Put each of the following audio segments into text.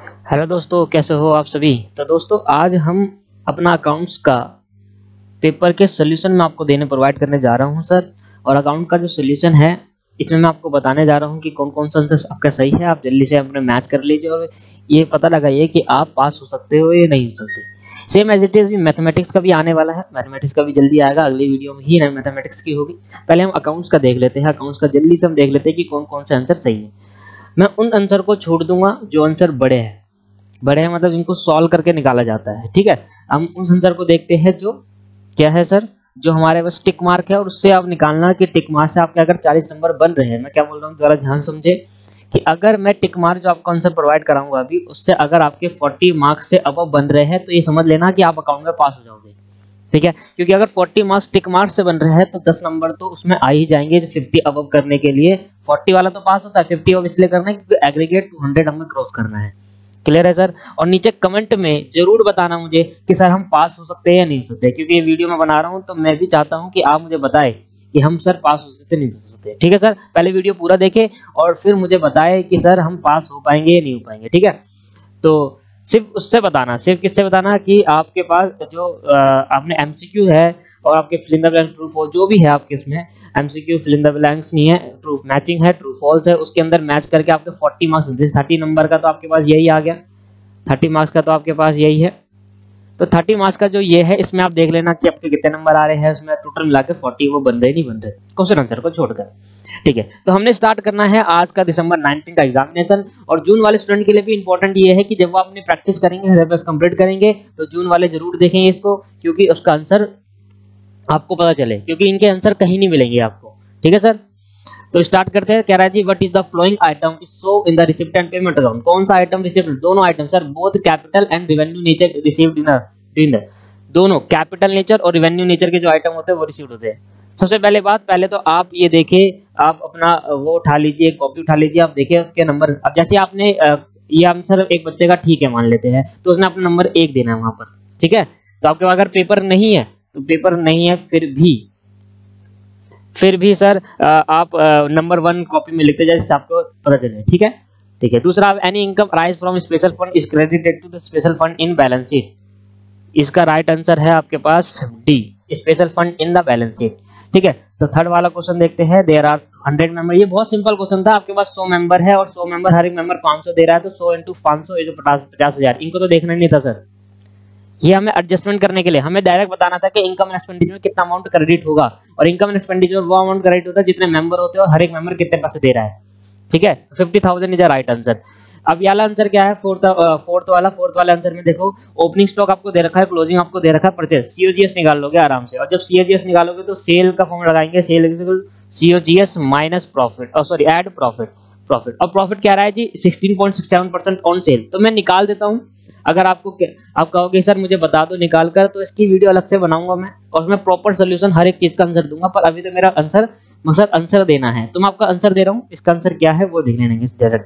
Hello दोस्तों, कैसे हो आप सभी। तो दोस्तों आज हम अपना अकाउंट्स का पेपर के सोल्यूशन में आपको देने प्रोवाइड करने जा रहा हूं सर। और अकाउंट का जो सोल्यूशन है इसमें मैं आपको बताने जा रहा हूं कि कौन कौन सा आंसर आपका सही है। आप जल्दी से अपने मैच कर लीजिए और ये पता लगाइए कि आप पास हो सकते हो या नहीं हो सकते। सेम एज इट इज भी मैथमेटिक्स का भी आने वाला है। मैथमेटिक्स का भी जल्दी आएगा, अगली वीडियो में ही मैथमेटिक्स की होगी। पहले हम अकाउंट्स का देख लेते हैं। अकाउंट्स का जल्दी से हम देख लेते हैं कि कौन कौन से आंसर सही है। मैं उन आंसर को छोड़ दूंगा जो आंसर बड़े हैं मतलब जिनको सॉल्व करके निकाला जाता है। ठीक है, हम उस आंसर को देखते हैं जो क्या है सर, जो हमारे पास टिक मार्क है और उससे आप निकालना कि टिक मार्क से आपके अगर 40 नंबर बन रहे हैं। मैं क्या बोल रहा हूँ जरा ध्यान समझे कि अगर मैं टिक मार्क जो आपको आंसर प्रोवाइड कराऊंगा अभी उससे अगर आपके 40 मार्क्स से अबव बन रहे हैं तो ये समझ लेना कि आप अकाउंट में पास हो जाओगे। ठीक है, क्योंकि अगर 40 मार्क्स टिक मार्क्स से बन रहे हैं तो 10 नंबर तो उसमें आ ही जाएंगे 50 अबव करने के लिए। 40 वाला तो पास होता है, 50 अबव इसलिए करना है क्योंकि एग्रीगेट 200 हमें क्रॉस करना है। क्लियर है सर। और नीचे कमेंट में जरूर बताना मुझे कि सर हम पास हो सकते हैं या नहीं हो सकते, क्योंकि ये वीडियो मैं बना रहा हूं तो मैं भी चाहता हूं कि आप मुझे बताएं कि हम सर पास हो सकते नहीं हो सकते। ठीक है सर, पहले वीडियो पूरा देखें और फिर मुझे बताएं कि सर हम पास हो पाएंगे या नहीं हो पाएंगे। ठीक है, तो सिर्फ उससे बताना, सिर्फ किससे बताना कि आपके पास जो आपने एमसीक्यू है और आपके fill in the blanks true false जो भी है आपके इसमें MCQ fill in the blanks नहीं है, ट्रू मैचिंग है, ट्रू फॉल्स है, उसके अंदर मैच करके आपके 40 मार्क्स मिलते हैं। 30 नंबर का तो आपके पास यही आ गया, 30 मार्क्स का तो आपके पास यही है। तो 30 मार्क्स का जो ये है इसमें आप देख लेना कि आपके कितने नंबर आ रहे हैं, उसमें टोटल मिला के 40 वो बन रहे नहीं बन रहे क्वेश्चन आंसर को छोड़कर। ठीक है, तो हमने स्टार्ट करना है आज का दिसंबर 19 का एग्जामिनेशन। और जून वाले स्टूडेंट के लिए भी इंपॉर्टेंट ये है कि जब वो अपनी प्रैक्टिस करेंगे, सिलेबस कंप्लीट करेंगे तो जून वाले जरूर देखेंगे इसको, क्योंकि उसका आंसर आपको पता चले, क्योंकि इनके आंसर कहीं नहीं मिलेंगे आपको। ठीक है सर, तो स्टार्ट करते हैं। कह रहा है जी what is the following item is show in the receipt and payment account. कौन सा आइटम रिसिप्ट, दोनों item sir, both capital and revenue nature received in the दोनों कैपिटल नेचर और रिवेन्यू नेचर के जो आइटम होते हैं वो रिसीव्ड होते हैं। सबसे पहले बात, पहले तो आप ये देखिए, आप अपना वो उठा लीजिए, कॉपी उठा लीजिए, आप देखिए आपके नंबर। अब जैसे आपने ये आंसर एक बच्चे का ठीक है मान लेते हैं तो उसने अपना नंबर 1 देना है वहां पर। ठीक है, तो आपके पास अगर पेपर नहीं है तो पेपर नहीं है फिर भी सर आप नंबर 1 कॉपी में लिखते जाए जिससे आपको पता चले। ठीक है, ठीक है। दूसरा, any income rise from special fund is credited to the special fund in balance sheet. इसका राइट आंसर है आपके पास D, special fund in the balance sheet. ठीक है, तो थर्ड वाला क्वेश्चन देखते हैं। There are 100 member. ये बहुत सिंपल क्वेश्चन था। आपके पास 100 मेंबर है और 100 मेंबर हर एक मेंबर 500 दे रहा है, तो 100 इंटू 500 ये जो 50,000, इनको तो देखना नहीं था सर। ये हमें एडजस्टमेंट करने के लिए हमें डायरेक्ट बताना था कि इनकम एंड एक्सपेंडिचर में कितना अमाउंट क्रेडिट होगा, और इनकम एंड एक्सपेंडिचर में वो अमाउंट क्रेडिट होता है जितने मेंबर होते हैं और हर एक मेंबर कितने पैसे दे रहा है। ठीक है, 50,000 इज द राइट आंसर। अब ये वाला आंसर क्या है, फोर्थ वाला आंसर में देखो, ओपनिंग स्टॉक आपको दे रखा है, क्लोजिंग आपको दे रखा है, परचेज, सीओजीएस निकाल लोगे आराम से। और जब सीओजीएस निकालोगे तो सेल का फॉर्म लगाएंगे, सेल सीओजीएस माइनस प्रॉफिट, और सॉरी ऐड प्रॉफिट। और प्रॉफिट क्या रहा है जी 16.67% ऑन सेल। तो मैं निकाल देता हूं। अगर आप कहोगे सर मुझे बता दो निकाल कर, तो इसकी वीडियो अलग से बनाऊंगा मैं, और उसमें प्रॉपर सोल्यूशन हर एक चीज का आंसर दूंगा। पर अभी तो मेरा आंसर मकसद आंसर देना है, तो मैं आपका आंसर दे रहा हूँ। इसका आंसर क्या है वो देख लेंगे डायरेक्ट।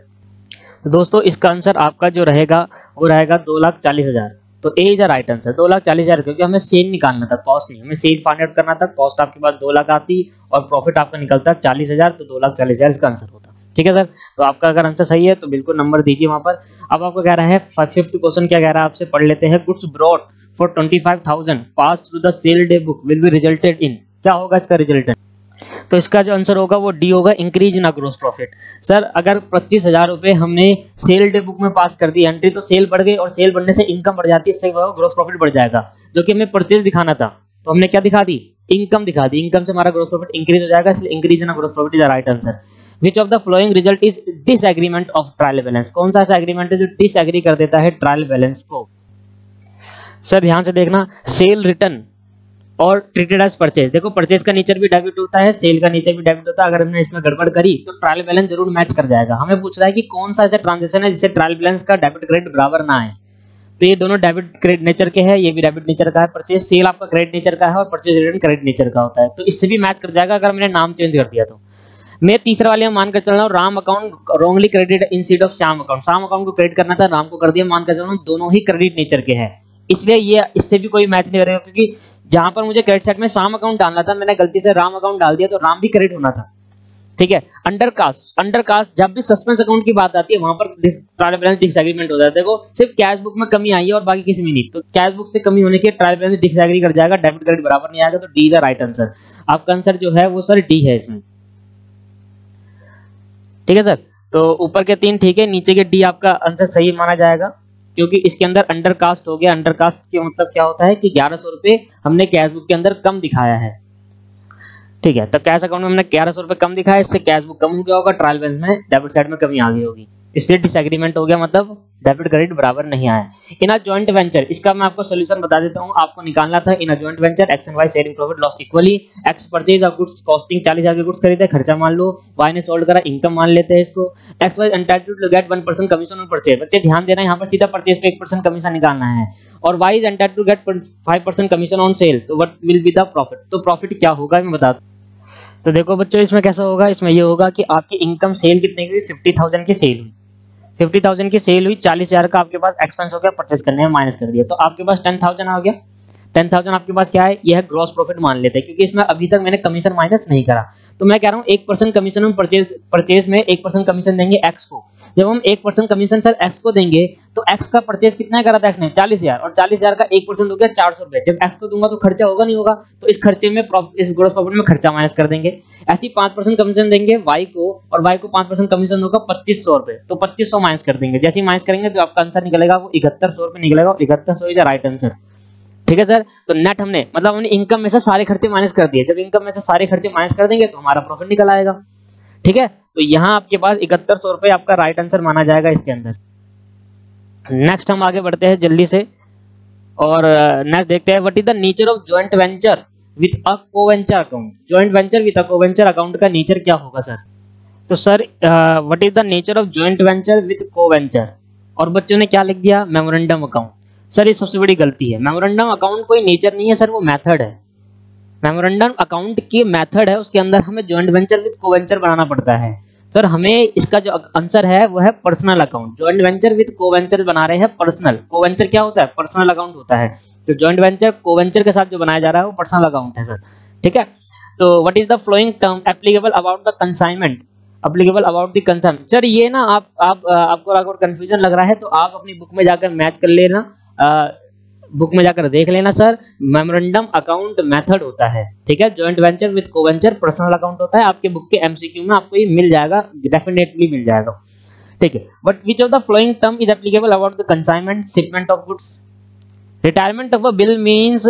तो दोस्तों इसका आंसर आपका जो रहेगा वो रहेगा 2,40,000। तो ए इज द राइट आंसर, 2,40,000, क्योंकि हमें सेल निकालना था, कॉस्ट नहीं, हमें सेल फाइंड आउट करना था। कॉस्ट आपके पास 2 लाख आती और प्रॉफिट आपका निकलता 40,000, तो 2,40,000 इसका आंसर होता। ठीक है सर, तो आपका अगर आंसर सही है तो बिल्कुल नंबर दीजिए वहां पर। अब आपको कह रहा है फिफ्थ क्वेश्चन क्या कह रहा है आपसे, पढ़ लेते हैं। Goods brought for 25,000 pass through the sale day book will be resulted in. क्या होगा इसका रिजल्टेंट, तो इसका जो आंसर होगा वो डी होगा, increase in gross profit. Sir अगर 25,000 रुपए हमने सेल डे बुक में पास कर दी एंट्री, तो सेल बढ़ गई और सेल बढ़ने से इनकम बढ़ जाती है, इससे ग्रोस प्रॉफिट बढ़ जाएगा। जो कि हमें परचेज दिखाना था तो हमने क्या दिखा दी, इनकम दिखा दी। इनकम से हमारा ग्रोस प्रॉफिट इंक्रीज हो जाएगा, इसलिए increase in gross profit is the right answer. Which of the following result is disagreement of trial balance. कौन सा ऐसा एग्रीमेंट है जो डिसएग्री कर देता है ट्रायल बैलेंस को। सर ध्यान से देखना, सेल रिटर्न और ट्रीटेड एज परचेज। देखो परचेज का नेचर भी डेबिट होता है, सेल का नेचर भी डेबिट होता है। अगर हमने इसमें गड़बड़ करी तो ट्रायल बैलेंस जरूर मैच कर जाएगा। हमें पूछ रहा है कि कौन सा ऐसा ट्रांजैक्शन है जिससे ट्रायल बैलेंस का डेबिट क्रेडिट बराबर ना आए। तो ये दोनों डेबिट क्रेडिट नेचर के हैं, ये भी डेबिट नेचर का है। परचेज सेल आपका क्रेडिट नेचर का है और परचेज रिटर्न क्रेडिट नेचर का होता है, तो इससे भी मैच कर जाएगा अगर मैंने नाम चेंज कर दिया तो। मैं तीसरे वाले में मानकर चल रहा हूँ, Ram account wrongly credit instead of Shyam account. Shyam account को क्रेडिट करना था, राम को कर दिया, मानकर चल रहा हूँ दोनों ही क्रेडिट नेचर के हैं, इसलिए ये इससे भी कोई मैच नहीं करेगा। क्योंकि जहां पर मुझे क्रेडिट सेट में श्याम अकाउंट डालना था, मैंने गलती से राम अकाउंट डाल दिया, तो राम भी क्रेडिट होना था। ठीक है। अंडर कास्ट जब भी सस्पेंस अकाउंट की बात आती है वहां पर ट्रायल बैलेंस डिसएग्रीमेंट हो जाता है। देखो सिर्फ कैश बुक में कमी आई है और बाकी किसी में नहीं, तो कैश बुक से कमी होने के ट्रायल बैलेंस डिसएग्री कर जाएगा, डेबिट क्रेडिट बराबर नहीं आएगा, तो D is the right answer. आपका आंसर जो है वो सर डी है इसमें, ठीक है सर। तो ऊपर के 3 ठीक है, नीचे के डी आपका आंसर सही माना जाएगा क्योंकि इसके अंदर अंडर कास्ट हो गया। अंडर कास्ट के मतलब क्या होता है कि 1100 रुपए हमने कैश बुक के अंदर कम दिखाया है, ठीक है। तो कैश अकाउंट में हमने 1100 रुपए कम दिखाया, इससे कैश बुक कम हो गया होगा, ट्रायल बैलेंस में डेबिट साइड में कमी आ गई होगी, इसलिए डिसएग्रीमेंट हो गया, मतलब डेबिट क्रेडिट बराबर नहीं आया। इन अ जॉइंट वेंचर, इसका मैं आपको सॉल्यूशन बता देता हूं, आपको निकालना था। In a joint venture x and y sharing profit loss equally. X purchase of goods costing 40,000 के गुड्स खरीदे, खर्चा मान लो, वाई ने सोल्ड करा, इनकम मान लेते हैं इसको। X y entitled to get 1% commission on purchase, बच्चे ध्यान देना यहाँ पर सीधा परचेज पे 1% कमीशन निकालना है, और y is entitled to get 5% commission on sale, तो what will be the profit, तो प्रॉफिट क्या होगा मैं बता दूं। तो देखो बच्चों इसमें कैसा होगा, इसमें ये होगा कि आपकी इनकम सेल कितने की हुई, 50,000 की सेल हुई, 50,000 की सेल हुई, 40,000 का आपके पास एक्सपेंस हो गया, परचेस करने में माइनस कर दिया, तो आपके पास 10,000 आ गया। 10,000 आपके पास क्या है, यह है ग्रॉस प्रॉफिट मान लेते हैं क्योंकि इसमें अभी तक मैंने कमीशन माइनस नहीं करा। तो मैं कह रहा हूँ 1% कमीशन हम परचेज में 1% कमीशन देंगे एक्स को। जब हम 1% कमीशन सर एक्स को देंगे तो एक्स का परचेज कितना करा था एक्स ने, 40,000, और 40,000 का 1% हो गया 400 रुपए। जब एक्स को दूंगा तो खर्चा होगा नहीं होगा, तो इस खर्चे में इस ग्रॉस प्रॉफिट में खर्चा माइनस कर देंगे। ऐसी 5% कमीशन देंगे वाई को, और वाई को 5% कमीशन होगा 2500 रुपए, तो 2500 माइनस कर देंगे। जैसे ही माइनस करेंगे तो आपका आंसर निकलेगा वो 7100 रुपए निकलेगा, और 7100 इज द राइट आंसर, ठीक है सर। तो नेट हमने मतलब हमने इनकम में से सारे खर्चे माइनस कर दिए, जब इनकम में से सारे खर्चे माइनस कर देंगे तो हमारा प्रॉफिट निकल आएगा, ठीक है। तो यहाँ आपके पास 7100 रुपए आपका राइट आंसर माना जाएगा इसके अंदर। नेक्स्ट हम आगे बढ़ते हैं जल्दी से, और नेक्स्ट देखते हैं what is the nature of joint venture with a coventure account. Joint venture with a coventure account का नेचर क्या होगा सर। तो sir what is the nature of joint venture with coventure, और बच्चों ने क्या लिख दिया, मेमोरेंडम अकाउंट। सर ये सबसे बड़ी गलती है, मेमोरेंडम अकाउंट कोई नेचर नहीं है सर, वो मेथड है। मेमोरेंडम अकाउंट की मेथड है, उसके अंदर हमें जॉइंट वेंचर विद कोवेंचर बनाना पड़ता है। सर हमें इसका जो आंसर है वो है personal account. Joint venture with coventure बना रहे हैं पर्सनल, कोवेंचर क्या होता है, पर्सनल अकाउंट होता है। तो जॉइंट वेंचर कोवेंचर के साथ जो बनाया जा रहा है वो पर्सनल अकाउंट है सर, ठीक है। तो what is the following term applicable about the consignment, applicable about the consignment. Sir ये ना आपको अगर कंफ्यूजन लग रहा है तो आप अपनी बुक में जाकर मैच कर लेना, बुक में जाकर देख लेना सर। मेमोरेंडम अकाउंट मेथड होता है, ठीक है। Joint venture with coventurer personal account होता है, आपके बुक के एमसीक्यू में आपको ये मिल जाएगा, डेफिनेटली मिल जाएगा, ठीक है। But which of the following term is applicable about the consignment, shipment of goods. Retirement of a bill means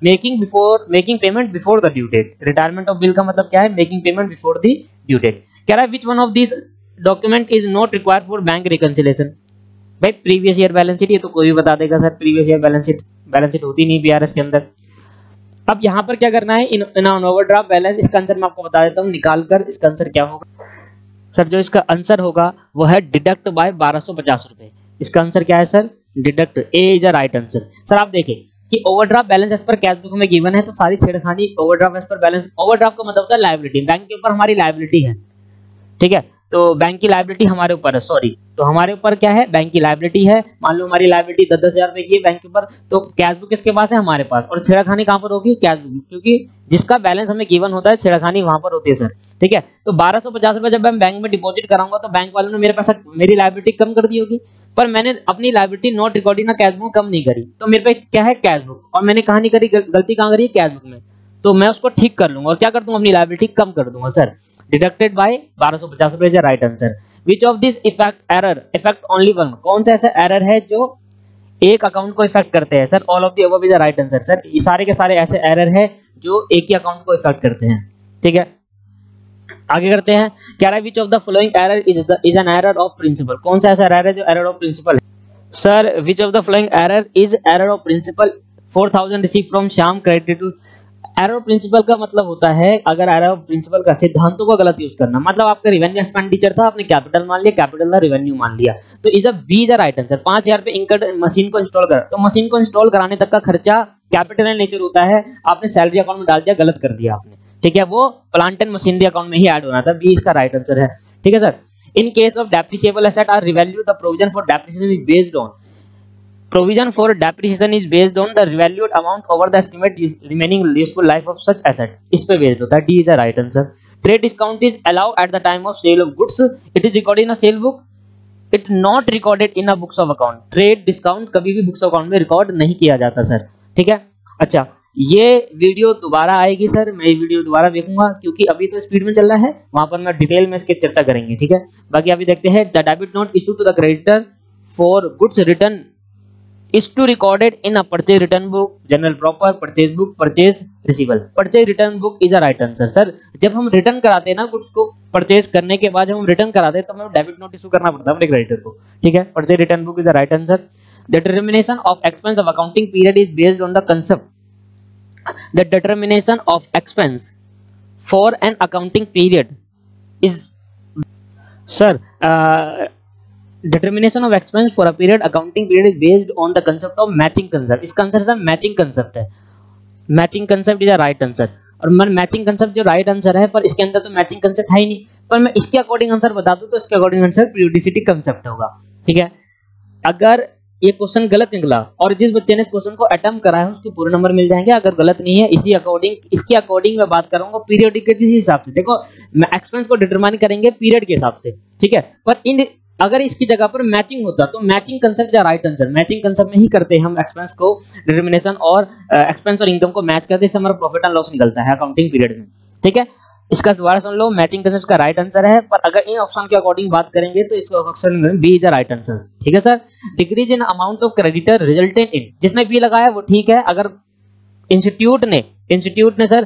making payment before the due date. Retirement of bill का मतलब क्या है, making payment before the due date. कह रहा है which one of this document is not required for bank reconciliation. भाई previous year balance sheet, ये तो कोई भी बता देगा sir, previous year balance sheet होती नहीं बीआरएस के अंदर। अब यहाँ पर क्या करना है, इन ओवरड्राफ्ट बैलेंस, इसका आंसर मैं आपको बता देता हूँ निकाल कर। इसका आंसर क्या होगा सर, जो इसका आंसर होगा वो है डिडक्ट बाय 1250 रुपए। इसका आंसर क्या है sir, deduct, A is a right answer. Sir आप देखें कि overdraft balance as per cash book में गिवन है, तो सारी छेड़खानी overdraft as per balance. Overdraft का मतलब होता है लायबिलिटी, बैंक के ऊपर हमारी लायबिलिटी है, ठीक है। तो बैंक की लायबिलिटी हमारे ऊपर है, सॉरी, तो हमारे ऊपर क्या है, बैंक की लायबिलिटी है। मान लो हमारी लायबिलिटी 10,000 रुपए की है बैंक के ऊपर, तो कैश बुक किसके पास है, हमारे पास, और छेड़खानी कहां पर होगी, कैश बुक, क्योंकि जिसका बैलेंस हमें गिवन होता है छेड़खानी वहां पर होती है सर, ठीक है। तो 1250 रुपए जब मैं बैंक में डिपॉजिट कराऊंगा तो बैंक वालों ने मेरे पास मेरी लायबिलिटी कम कर दी होगी, पर मैंने अपनी लायबिलिटी नॉट रिकॉर्डिंग ना कैश बुक कम नहीं करी, तो मेरे पे क्या है, कैश बुक, और मैंने कहां नहीं करी, गलती कहां करी है, कैश बुक में। तो मैं उसको ठीक कर लूंगा और क्या कर दूंगा, अपनी लायबिलिटी कम कर दूंगा सर। डिडक्टेड बाय 1250 रुपए is the right answer. Which of this affect only one? कौन सा ऐसा एरर है जो एक अकाउंट को इफेक्ट करते हैं sir. All of the above is the right answer. Sir ये सारे के सारे ऐसे एरर है जो एक ही अकाउंट को इफेक्ट करते हैं, ठीक है। आगे करते हैं, क्या है which of the following error is an error of principle. कौन सा ऐसा एरर है जो एरर ऑफ प्रिंसिपल है sir. Which of the following error is error of principle. 4000 receive from Shyam credit to. Error of principle का मतलब होता है, अगर एरर ऑफ प्रिंसिपल का सिद्धांतों का गलत यूज करना, मतलब आपका रिवेन्यू एक्सपेंडिचर था, आपने कैपिटल मान लिया, कैपिटल का रिवेन्यू मान लिया, तो is a B is a right answer. 5000 पे इंकर्ड मशीन को इंस्टॉल कर, तो मशीन को इंस्टॉल कराने तक का खर्चा कैपिटल इन नेचर होता है, आपने सैलरी अकाउंट में डाल दिया, गलत कर दिया आपने, ठीक है। वो प्लांट एंड मशीनरी अकाउंट में ही ऐड होना था, बी इसका राइट आंसर है, ठीक है sir. In case of depreciable asset are revalue, the provision for depreciation is based on. Provision for depreciation is based on the revalued amount over the estimated remaining useful life of such asset. इस पे based होता है. D is the right answer. Trade discount is allowed at the time of sale of goods. It is recorded in a sale book. It not recorded in a books of account. Trade discount कभी भी books of account में record नहीं किया जाता sir. ठीक है. अच्छा, ये वीडियो दोबारा आएगी सर, मैं ये वीडियो दोबारा देखूंगा क्योंकि अभी तो स्पीड में चल रहा है, वहां पर मैं डिटेल में इसकी चर्चा करेंगे. ठीक है. बाकी अभी देखते हैं. The debit note issue to the creditor for goods return is to recorded in a purchase return book, general proper, purchase book, purchase receivable. Purchase return book is a right answer. Sir जब हम return कराते हैं ना goods को, purchase करने के बाद जब हम रिटर्न कराते हैं तो हमें डेबिट नोट इशू करना पड़ता है अपने क्रेडिटर को. ठीक है. Purchase return book is a right answer. The determination of expense of accounting period is based on the concept. The determination of expense for an accounting period is sir determination of expense for a period accounting period is based on the concept of matching concept. इस concept से matching concept है. Matching concept is a right answer. और मैं matching concept जो right answer है, पर इसके अंदर तो matching concept है ही नहीं, पर मैं इसके according आंसर बता दूं तो इसके according आंसर periodicity concept होगा. ठीक है. अगर ये क्वेश्चन गलत निकला और जिस बच्चे ने इस क्वेश्चन को अटेम्प्ट करा है उसके पूरे नंबर मिल जाएंगे. अगर गलत नहीं है, इसी अकॉर्डिंग इसके अकॉर्डिंग मैं बात करूंगा पीरियडिसिटी के हिसाब से. देखो मैं एक्सपेंस को डिटरमाइन करेंगे पीरियड के हिसाब से. ठीक है. पर इन अगर इसकी जगह पर मैचिंग होता तो मैचिंग कंसेप्ट या राइट आंसर. मैचिंग कंसेप्ट में ही करते हैं हम एक्सपेंस को डिटरमिनेशन और एक्सपेंस और इनकम को मैच करते हैं, इससे हमारा प्रॉफिट एंड लॉस निकलता है अकाउंटिंग पीरियड में. ठीक है. इसका दोबारा सुन लो. मैचिंग कंसेप्ट का राइट आंसर है, पर अगर इन ऑप्शन के अकॉर्डिंग बात करेंगे तो इसका ऑप्शन में B is a right answer. ठीक है sir. Decrease in amount of creditor resultant in, जिसने बी लगाया वो ठीक है. अगर इंस्टीट्यूट ने सर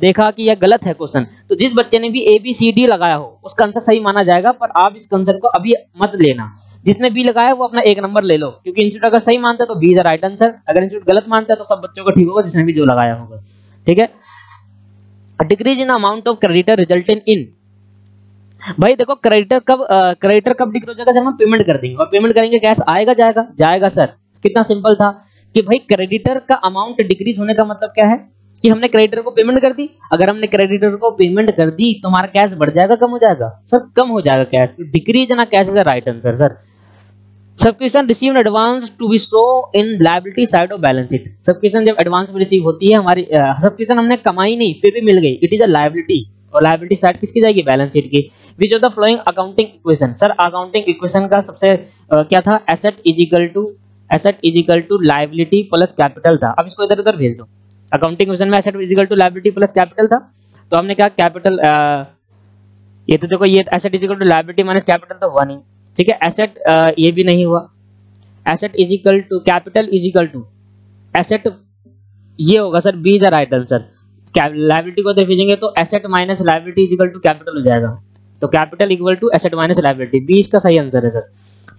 देखा कि यह गलत है क्वेश्चन, तो जिस बच्चे ने भी ए बी सी डी लगाया हो उसका आंसर सही माना जाएगा. पर आप इस कंसेप्ट को अभी मत लेना. जिसने बी लगाया वो अपना एक नंबर ले लो, क्योंकि इंस्टीट्यूट अगर सही मानता है तो बी इज राइट आंसर. अगर इंस्टीट्यूट गलत मानता है तो सब बच्चों को ठीक होगा जिसने भी जो लगाया होगा. ठीक है. Decrease in amount of creditor resultant इन, भाई देखो क्रेडिटर कब डिक्रीज हो जाएगा, जब हम पेमेंट कर देंगे. और पेमेंट करेंगे कैश आएगा जाएगा सर. कितना सिंपल था कि भाई क्रेडिटर का अमाउंट डिक्रीज होने का मतलब क्या है कि हमने क्रेडिटर को पेमेंट कर दी. अगर हमने क्रेडिटर को पेमेंट कर दी तो हमारा कैश बढ़ जाएगा कम हो जाएगा सर? कम हो जाएगा कैश. डिक्रीज ना cash is the right answer sir. Subscription received advance to be show in liability side of balance sheet. Subscription जब एडवांस में रिसीव होती है, हमारी सब्सक्रिप्शन हमने कमाई नहीं फिर भी मिल गई, इट इज अ लायबिलिटी. और लायबिलिटी साइड किसकी जाएगी? बैलेंस शीट की. Which of the following accounting equation, sir accounting equation का सबसे क्या था? Asset is equal to liability plus capital था. अब इसको इधर उधर भेज दो. अकाउंटिंग इक्वेशन में asset is equal to liability plus capital था, तो हमने क्या कैपिटल ये तो देखो ये asset is equal to liability minus capital तो हुआ नहीं. ठीक है. एसेट ये भी नहीं हुआ. Asset is equal to capital is equal to asset, ये होगा sir B is the right answer. Liability को इधर भेजेंगे तो asset minus liability is equal to capital हो जाएगा, तो capital equal to asset minus liability. B इसका सही आंसर है सर.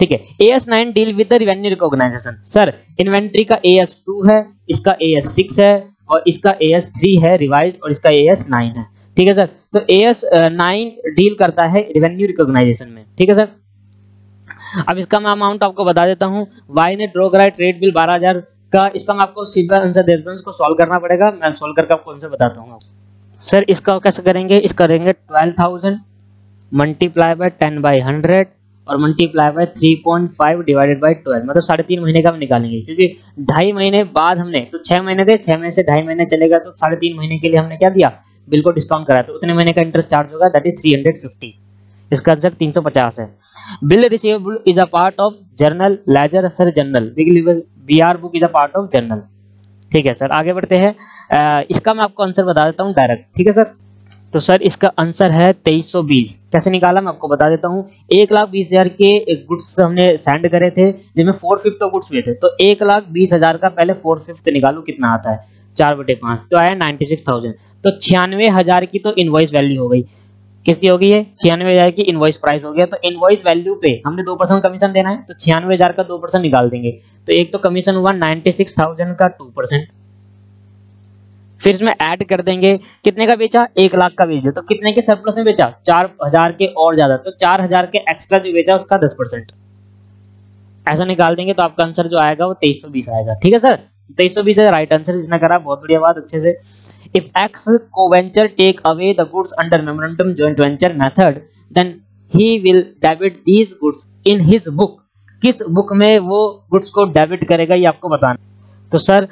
ठीक है. AS9 deal with the revenue recognisation. Sir inventory का AS2 है, इसका AS6 है और इसका AS3 है रिवाइज, और इसका AS9 है. ठीक है सर. तो AS9 डील करता है रेवेन्यू रिकॉग्नाइजेशन में. ठीक है सर. अब इसका मैं अमाउंट आपको बता देता हूं. वाई ने ड्रॉ कराया ट्रेड बिल 12,000 का. इसका मैं आपको सिंपल आंसर दे देता हूं, इसको सॉल्व करना पड़ेगा. मैं सॉल्व करके आपको आंसर बताता हूं. सर इसका कैसे करेंगे? इस करेंगे 12,000 मल्टीप्लाई बाय 10/100 और मल्टीप्लाई बाय 3.5 डिवाइडेड बाय 12, मतलब 3.5 महीने का हम निकालेंगे, क्योंकि 2.5 महीने बाद हमने तो 6 महीने थे, 6 महीने से 2.5 महीने चलेगा तो 3.5 महीने के लिए हमने क्या दिया? बिल को डिस्काउंट कराया, तो उतने महीने का इंटरेस्ट चार्ज होगा, दैट इज 350. इसका आंसर 350 है. Bill receivable is a part of journal ledger. Sir journal BR book is a part of journal. ठीक है सर. आगे बढ़ते हैं. इसका मैं आपको आंसर बता देता हूँ डायरेक्ट. ठीक है सर. तो सर इसका आंसर है 2320. कैसे निकाला मैं आपको बता देता हूँ. 1,20,000 के गुड्स हमने सेंड करे थे जिसमें 4/5 तो गुड्स हुए थे, तो 1,20,000 का पहले 4/5 निकालो कितना आता है? 4/5 तो आया 96,000. तो 96,000 की तो इनवॉइस वैल्यू हो गई. किसकी हो गई है? 96,000 की इनवॉइस प्राइस हो गया. तो इनवॉइस वैल्यू पे हमने 2% कमीशन देना है, तो 96,000 का 2% निकाल देंगे. तो एक तो कमीशन हुआ 96,000 का 2%, फिर इसमें ऐड कर देंगे. कितने का बेचा? 1,00,000 का बेच दिया, तो कितने के सरप्लस में बेचा? 4,000 के और ज्यादा, तो 4,000 के एक्स्ट्रा जो बेचा उसका 10% ऐसा निकाल देंगे. तो आपका आंसर जो आएगा वो 2320 आएगा. ठीक है सर. 2320 है राइट आंसर. जिसने करा बहुत बढ़िया बात, अच्छे से. If X co-venture take away the goods under memorandum joint venture method, then he will debit these goods in his book किस बुक में वो गुड्स को डेबिट करेगा ये आपको बताना। तो सर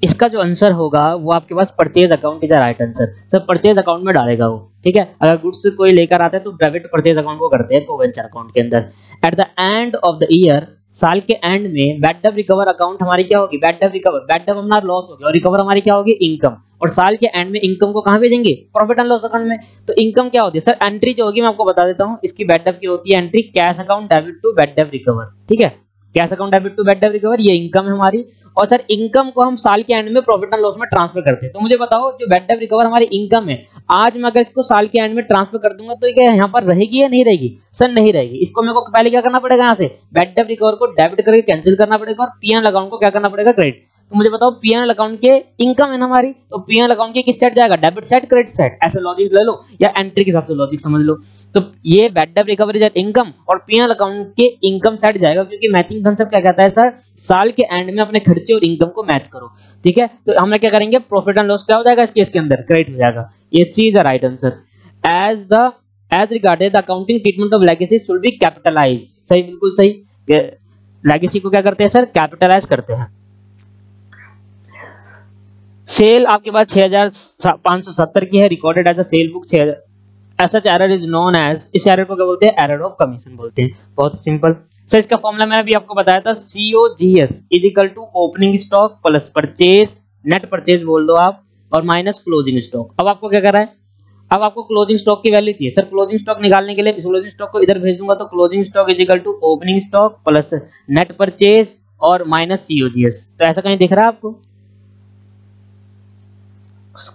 इसका जो आंसर होगा वो आपके पास purchase account is a right answer. Sir purchase account में डालेगा वो, ठीक है। अगर गुड्स कोई लेकर आता है तो डेबिट परचेज अकाउंट को करते हैं कोवेंचर अकाउंट के अंदर। At the end of the year, साल के एंड में बैड डेट रिकवर अकाउंट हमारी क्या होगी, bad debt recover, bad debt हमारा लॉस हो गया और रिकवर हमारी क्या होगी, इनकम। और साल के एंड में इनकम को कहां भेजेंगे, प्रॉफिट एंड लॉस अकाउंट में। तो इनकम क्या होती है सर, एंट्री जो होगी मैं आपको बता देता हूं, इसकी बैड डेट की होती है entry cash account debit to bad debt recover, ठीक है। Cash account debit to bad debt recover, ये इनकम है हमारी। और सर इनकम को हम साल के एंड में प्रॉफिट एंड लॉस में ट्रांसफर करते हैं। तो मुझे बताओ जो बैड डेट रिकवर हमारी इनकम है, आज मैं अगर इसको साल के एंड में ट्रांसफर कर दूंगा तो ये यहाँ पर रहेगी या नहीं रहेगी, सर नहीं रहेगी। इसको मेरे को पहले क्या करना पड़ेगा, यहाँ से बैड डेट रिकवर को डेबिट करके कैंसिल करना पड़ेगा और पीएनएल अकाउंट को क्या करना पड़ेगा, क्रेडिट। तो मुझे बताओ पीएनएल अकाउंट के इनकम है ना हमारी, तो पीएनएल अकाउंट के किस साइड जाएगा, डेबिट साइड क्रेडिट साइड, ऐसे लॉजिक ले लो या एंट्री के हिसाब से लॉजिक समझ लो। तो ये bad debt recovery is income और पीएनएल अकाउंट के इनकम साइड जाएगा, क्योंकि मैचिंग कंसेप्ट क्या कहता है सर, साल के एंड में अपने खर्चे और इनकम को मैच करो, ठीक है। तो हम क्या करेंगे, प्रॉफिट एंड लॉस क्या हो जाएगा इस केस के अंदर, क्रेडिट हो जाएगा। ये C is the right answer. As regarded the accounting treatment of legacy should be capitalised, सही, बिल्कुल सही। लेगेसी को क्या करते हैं सर, कैपिटलाइज करते हैं। सेल आपके पास 6570 की है, recorded as a sale book 6000। Such error is known as, इस एरर को क्या बोलते हैं, एरर ऑफ कमीशन बोलते हैं। बहुत सिंपल सर, इसका फॉर्मूला मैंने अभी आपको बताया था, COGS is equal to opening stock plus purchase, net purchase बोल दो आप, और माइनस क्लोजिंग स्टॉक। अब आपको क्या करना है, अब आपको क्लोजिंग स्टॉक की वैल्यू चाहिए। सर क्लोजिंग स्टॉक निकालने के लिए क्लोजिंग स्टॉक को इधर भेज दूंगा, तो closing stock is equal to opening stock plus net purchase और माइनस COGS। तो ऐसा कहीं दिख रहा है आपको,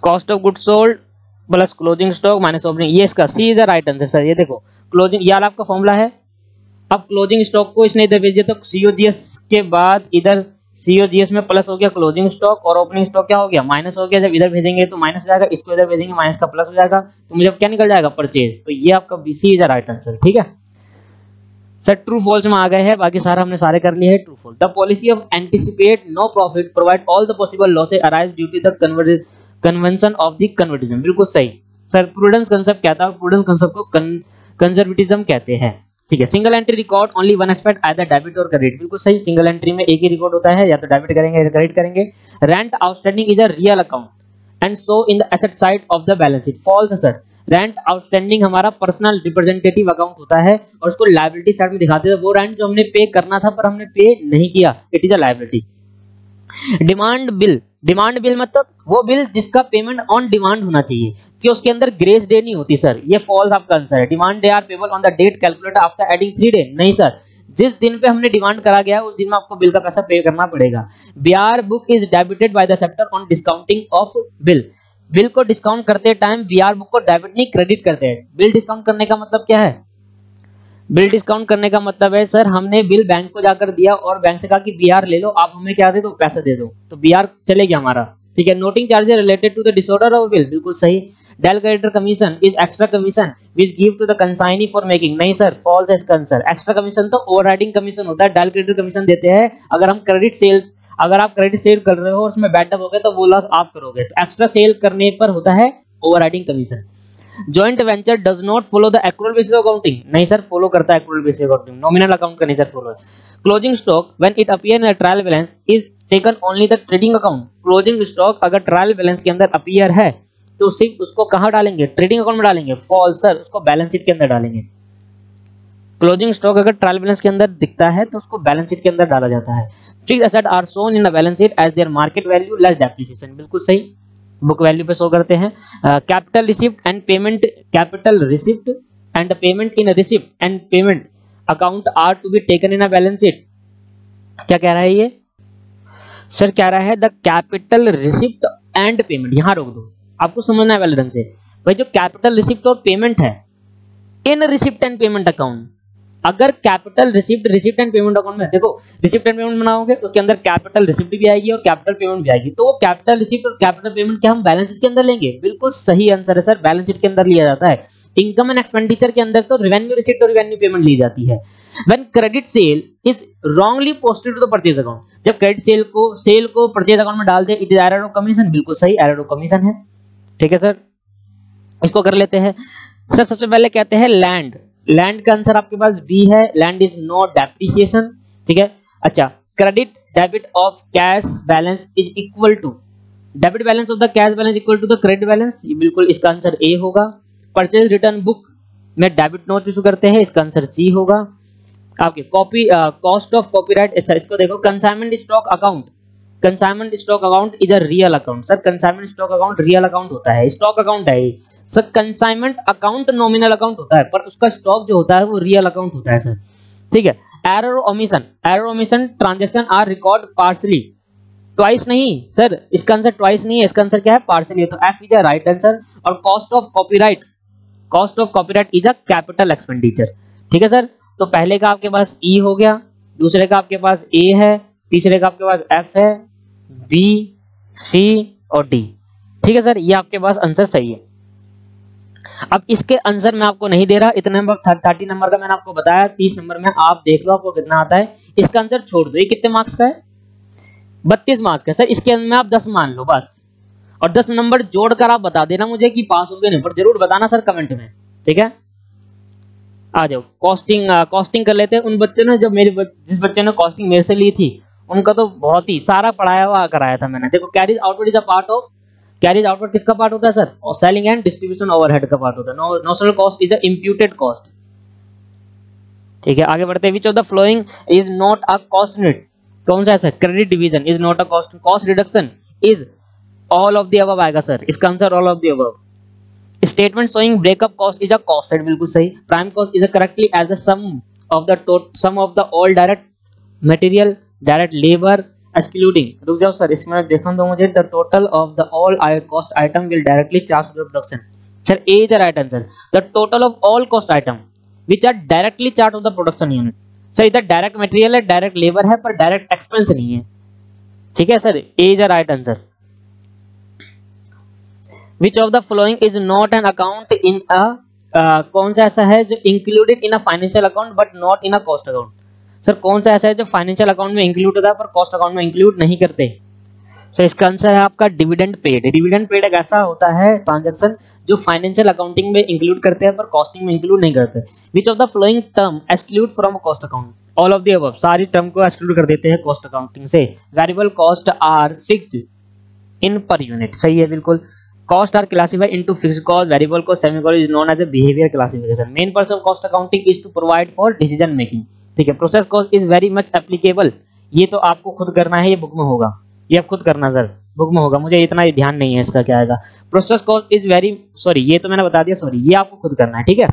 cost of goods sold plus closing stock minus opening, ये इसका C is the right answer sir. ये देखो क्लोजिंग, यार आपका फॉर्मूला है। अब क्लोजिंग स्टॉक को इसने इधर भेज दिया, तो COGS के बाद इधर COGS में प्लस हो गया क्लोजिंग स्टॉक और ओपनिंग स्टॉक क्या हो गया, माइनस हो गया। जब इधर भेजेंगे तो माइनस हो जाएगा, इसको इधर भेजेंगे माइनस का प्लस हो जाएगा, तो मुझे क्या निकल जाएगा, परचेज। तो ये आपका BC is the right answer, ठीक है सर। ट्रू फॉल्स में आ गए हैं, बाकी सारा हमने सारे कर लिए हैं। True false, the policy of anticipate no profit provide all the possible losses arise due to the convention of the conservatism, बिल्कुल सही सर। प्रूडेंस कंसेप्ट क्या था, प्रूडेंस कंसेप्ट को कंजर्वेटिज्म कहते हैं, ठीक है। Single entry record only one aspect either debit और क्रेडिट, बिल्कुल सही। सिंगल एंट्री में एक ही रिकॉर्ड होता है, या तो डेबिट करेंगे या क्रेडिट करेंगे। Rent outstanding is a real account and so in the asset side of the balance sheet, false sir. Rent outstanding हमारा पर्सनल रिप्रेजेंटेटिव अकाउंट होता है और उसको लायबिलिटी साइड में दिखाते हैं। वो रेंट जो हमने पे करना था पर हमने पे नहीं किया, it is a liability. Demand bill, demand bill मतलब वो बिल जिसका पेमेंट ऑन डिमांड होना चाहिए, कि उसके अंदर ग्रेस डे नहीं होती सर, ये फॉल्स आपका आंसर है। Demand day are payable on the date calculated after adding 3 day, नहीं सर। जिस दिन पे हमने डिमांड करा गया उस दिन में आपको बिल का पैसा पे करना पड़ेगा। BR book is debited by the acceptor on discounting of bill, bill को डिस्काउंट करते टाइम बीआर बुक को डेबिट नहीं क्रेडिट करते हैं। बिल डिस्काउंट करने का मतलब क्या है, बिल डिस्काउंट करने का मतलब है सर हमने बिल बैंक को जाकर दिया और बैंक से कहा कि बीआर ले लो, आप हमें क्या दे दो, पैसे दे दो, तो बीआर चले गया हमारा, ठीक है। Noting charges related to the disorder of bill, बिल्कुल सही। Del creditor commission is extra commission which give to the consignee for making, नहीं सर, फॉल्स है इसका आंसर। एक्स्ट्रा कमीशन तो ओवरराइडिंग कमीशन होता है, डेल क्रेडिटर कमीशन देते हैं अगर हम क्रेडिट सेल, अगर आप क्रेडिट सेल कर रहे हो और उसमें बैड डेट हो गया तो वो लॉस आप करोगे, तो एक्स्ट्रा सेल करने पर होता है overriding commission. Joint venture does not follow the accrual basis accounting, नहीं सर, फॉलो करता है accrual basis accounting. Nominal account का नहीं सर फॉलो है। Closing stock when it appear in trial balance is taken only the trading account, closing stock अगर trial balance के अंदर appear है तो सिर्फ उसको कहां डालेंगे, ट्रेडिंग अकाउंट में डालेंगे, फॉल्स सर, उसको बैलेंस शीट के अंदर डालेंगे। क्लोजिंग स्टॉक अगर ट्रायल बैलेंस के अंदर दिखता है तो उसको बैलेंस शीट के अंदर डाला जाता है। Fixed asset are shown in the balance sheet as their market value less depreciation, बिल्कुल सही, बुक वैल्यू पे शो करते हैं। Capital receipt and payment, capital receipt and payment in receipt and payment account are to be taken in a balance sheet, क्या कह रहा है ये सर, कह रहा है the capital receipt and payment, यहां रोक दो, आपको समझना है पहले ढंग से भाई। जो कैपिटल रिसिप्ट और पेमेंट है in receipt and payment account, अगर capital receipt and payment account में देखो, रिसिप्ट एंड पेमेंट बनाओगे उसके अंदर कैपिटल रिसिप्ट भी आएगी और कैपिटल पेमेंट भी आएगी, तो वो कैपिटल रिसिप्ट और कैपिटल पेमेंट क्या हम बैलेंस शीट के अंदर लेंगे, बिल्कुल सही आंसर है सर, बैलेंस शीट के अंदर लिया जाता है। इनकम एंड एक्सपेंडिचर के अंदर तो रेवेन्यू रिसिप्ट और रेवेन्यू पेमेंट ली जाती है। When credit sale is wrongly posted to the purchase account, जब क्रेडिट सेल को परचेज अकाउंट में डाल दे, it is error of commission, बिल्कुल सही, एरर ऑफ कमीशन है, ठीक है सर। इसको कर लेते हैं सर। सबसे पहले कहते हैं लैंड, लैंड का आंसर आपके पास बी है, लैंड इज नॉट डेप्रिसिएशन, ठीक है। अच्छा, credit debit of cash balance is equal to, debit balance of the cash balance equal to the credit balance, ये बिल्कुल इसका आंसर ए होगा। परचेज रिटर्न बुक में डेबिट नोट इशू करते हैं, इसका आंसर सी होगा। आपके कॉपी कॉस्ट ऑफ कॉपीराइट, अच्छा इसको देखो, consignment stock account, consignment stock account is a real account. Sir consignment stock account real account होता है, स्टॉक अकाउंट है ये। Sir consignment account nominal account होता है, पर उसका स्टॉक जो होता है वो रियल अकाउंट होता है सर, ठीक है। Error omission, error omission transaction are record partially, twice नहीं सर, इसका आंसर ट्वाइस नहीं है, इसका आंसर क्या है, पार्शली है, तो F is a right answer. और cost of copyright, cost of copyright is a capital expenditure, ठीक है सर। तो पहले का आपके पास ई हो गया, दूसरे का आपके पास ए है, तीसरे का आपके पास एफ है, बी, सी और डी, ठीक है सर, ये आपके पास आंसर सही है। अब इसके आंसर मैं आपको नहीं दे रहा, इतने नंबर 30 नंबर का मैंने आपको बताया, 30 नंबर में आप देख लो आपको कितना आता है। इसका आंसर छोड़ दो, ये कितने मार्क्स का है, 32 मार्क्स का सर, इसके में आप 10 मान लो बस, और 10 नंबर जोड़कर आप बता देना मुझे कि पास होंगे नहीं, पर जरूर बताना सर कमेंट में, ठीक है। आ जाओ, कॉस्टिंग कर लेते हैं। उन बच्चों ने जब जिस बच्चे ने कॉस्टिंग मेरे से ली थी, उनका तो बहुत ही सारा पढ़ाया हुआ कराया था मैंने। देखो, carries outward is a part of, carries outward किसका पार्ट होता है सर, और सेलिंग एंड डिस्ट्रीब्यूशन ओवरहेड का पार्ट होता है। Notional cost is a imputed cost, ठीक है। आगे बढ़ते हैं, विच of the following is not a cost unit, कौन सा है, credit division is not a cost, cost reduction is all of the above आएगा सर, इसका answer all of the above. Statement showing breakup cost is a cost side, बिल्कुल सही। Prime cost is correctly as the sum of the all direct material, direct labour excluding, रुक जाओ sir इसमें देखो तो मुझे, the total of the all cost item will directly charge to the production, sir A is the right answer. The total of all cost item which are directly charge of the production unit, sir इधर direct material है, direct labour है, पर direct expense नहीं है, ठीक है sir, A is the right answer. Which of the following is not an account in a कौन सा ऐसा है जो included in a financial account but not in a cost account, sir कौन सा ऐसा है जो फाइनेंशियल अकाउंट में इंक्लूड होता है पर कॉस्ट अकाउंट में इंक्लूड नहीं करते। सर इसका आंसर है आपका डिविडेंड पेड। डिविडेंड पेड एक ऐसा होता है ट्रांजैक्शन जो फाइनेंशियल अकाउंटिंग में इंक्लूड करते हैं पर कॉस्टिंग में इंक्लूड नहीं करते। Which of the following term exclude from cost account, all of the above, सारी टर्म को एक्सक्लूड कर देते हैं कॉस्ट अकाउंटिंग से। Variable cost are fixed in per unit, सही है बिल्कुल। Cost are classified into fixed cost, variable cost, semi cost is known as a behavior classification. Main purpose of cost accounting is to provide for decision making, ठीक है। Process cost is very much applicable, ये तो आपको खुद करना है, ये book में होगा, ये आप खुद करना सर, बुक में होगा, मुझे इतना ही ध्यान नहीं है इसका क्या आएगा। Process cost is very, sorry ये तो मैंने बता दिया, सॉरी ये आपको खुद करना है, ठीक है।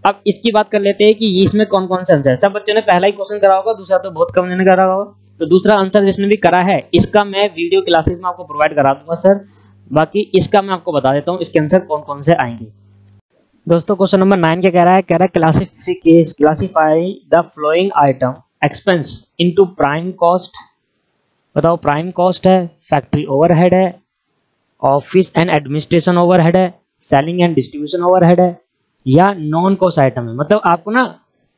अब इसकी बात कर लेते हैं कि इसमें कौन कौन से आंसर है। सब बच्चों ने पहला ही क्वेश्चन करा होगा, दूसरा तो बहुत कम ने करा होगा, तो दूसरा आंसर जिसने भी करा है इसका मैं वीडियो क्लासेस में आपको प्रोवाइड करा दूंगा सर। बाकी इसका मैं आपको बता देता हूँ इसके आंसर कौन कौन से आएंगे। दोस्तों क्वेश्चन नंबर 9 क्या कह रहा है, classify the following item expense into prime cost. बताओ, प्राइम कॉस्ट है, फैक्ट्री ओवरहेड है, ऑफिस एंड एडमिनिस्ट्रेशन ओवरहेड है, सेलिंग एंड डिस्ट्रीब्यूशन ओवरहेड है, या नॉन कॉस्ट आइटम है। मतलब आपको ना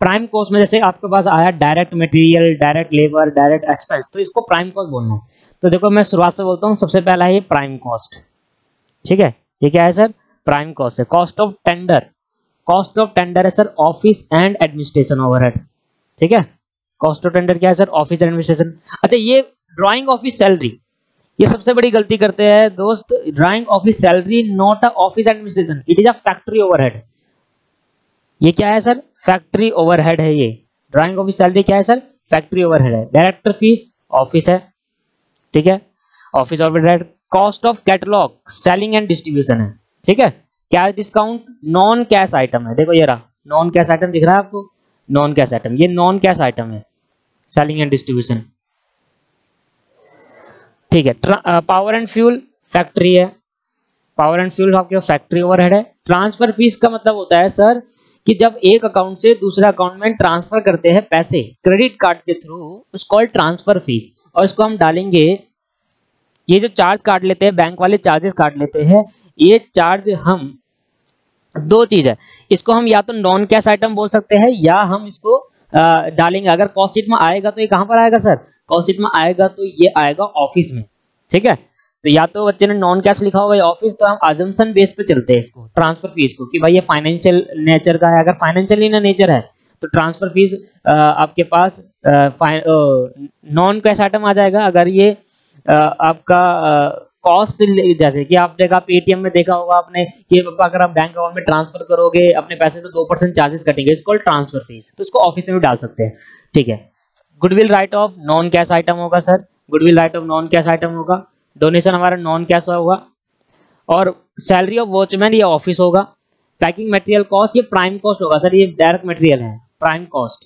प्राइम कॉस्ट में जैसे आपके पास आया direct material, direct labour, direct expense, तो इसको प्राइम कॉस्ट बोलना है। तो देखो मैं शुरुआत से बोलता हूँ, सबसे पहला है ये प्राइम कॉस्ट, ठीक है। ये क्या है सर, प्राइम कॉस्ट है। Cost of tender, cost of tender है sir office and administration overhead, ठीक है। कॉस्ट ऑफ टेंडर क्या है सर, ऑफिस एडमिनिस्ट्रेशन। अच्छा, ये ड्राइंग ऑफिस सैलरी, ये सबसे बड़ी गलती करते हैं दोस्त, drawing office salary not a office administration, it is a factory overhead. ये क्या है सर, फैक्ट्री ओवरहेड है। ये ड्राइंग ऑफिस सैलरी क्या है सर, फैक्ट्री ओवरहेड है। डायरेक्टर फीस ऑफिस है, ठीक है, office overhead. Cost of catalogue selling and distribution है, ठीक है। Cash discount non cash item है, देखो ये रहा नॉन कैश आइटम दिख रहा है आपको, नॉन कैश आइटम, ये नॉन कैश आइटम है, सेलिंग एंड डिस्ट्रीब्यूशन, ठीक है। पावर एंड फ्यूल फैक्ट्री है, पावर एंड फ्यूल आपके फैक्ट्री ओवरहेड है। ट्रांसफर फीस का मतलब होता है सर कि जब एक अकाउंट से दूसरे अकाउंट में ट्रांसफर करते हैं पैसे क्रेडिट कार्ड के थ्रू, उसको ट्रांसफर फीस, और इसको हम डालेंगे, ये जो चार्ज काट लेते हैं बैंक वाले, चार्जेस काट लेते हैं, ये चार्ज हम दो चीज है, इसको हम या तो नॉन कैश आइटम बोल सकते हैं या हम इसको डालेंगे। अगर कॉस्ट शीट में आएगा तो ये कहां पर आएगा सर, कॉस्ट शीट में आएगा तो ये आएगा ऑफिस में, ठीक है। तो या तो बच्चे ने नॉन कैश लिखा होगा या ऑफिस, तो हम अजम्पशन बेस पे चलते हैं इसको, ट्रांसफर फीस को, कि भाई ये फाइनेंशियल नेचर का है। अगर फाइनेंशियल इन नेचर है तो ट्रांसफर फीस आपके पास नॉन कैश आइटम आ जाएगा। अगर ये आपका कॉस्ट, जैसे कि आपने कहा पेटीएम में देखा होगा आपने कि अगर आप बैंक अकाउंट में ट्रांसफर करोगे अपने पैसे तो 2% चार्जेस कटेंगे, इसको ट्रांसफर फीस, तो इसको ऑफिस में भी डाल सकते हैं, ठीक है। Goodwill write off non cash item होगा sir, goodwill write off non cash item होगा। डोनेशन हमारा नॉन कैश होगा। और सैलरी ऑफ वॉचमैन ये ऑफिस होगा। पैकिंग मटेरियल कॉस्ट ये प्राइम कॉस्ट होगा सर, ये डायरेक्ट मटेरियल है, प्राइम कॉस्ट,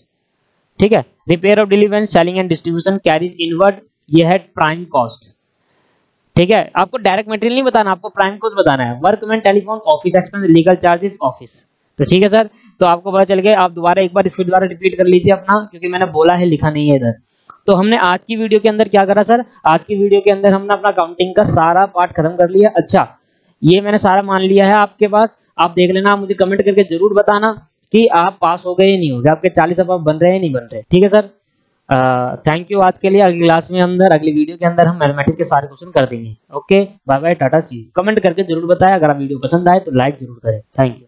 ठीक है। Repair of delivery selling and distribution carriage inward, ये है प्राइम कॉस्ट, ठीक है। आपको डायरेक्ट मटेरियल नहीं बताना, आपको प्राइम कॉस्ट बताना है। Workman telephone office expense legal charges office, तो ठीक है सर। तो आपको पता चल गया, आप दोबारा एक बार फिर दोबारा रिपीट कर लीजिए अपना, क्योंकि मैंने बोला है लिखा नहीं है इधर। तो हमने आज की वीडियो के अंदर क्या करा सर, आज की वीडियो के अंदर हमने अपना अकाउंटिंग का सारा पार्ट खत्म कर लिया। अच्छा, ये मैंने सारा मान लिया है आपके पास, आप देख लेना, आप मुझे कमेंट करके जरूर बताना कि आप पास हो गए या नहीं हो गए, आपके 40 अब बन रहे हैं नहीं बन रहे, ठीक है सर। थैंक यू आज के लिए। अगली क्लास में अंदर, अगली वीडियो के अंदर हम मैथमेटिक्स के सारे क्वेश्चन कर देंगे। Okay, bye bye, tata see you. Comment करके जरूर बताएं, अगर आप वीडियो पसंद आए तो लाइक जरूर करें। Thank you.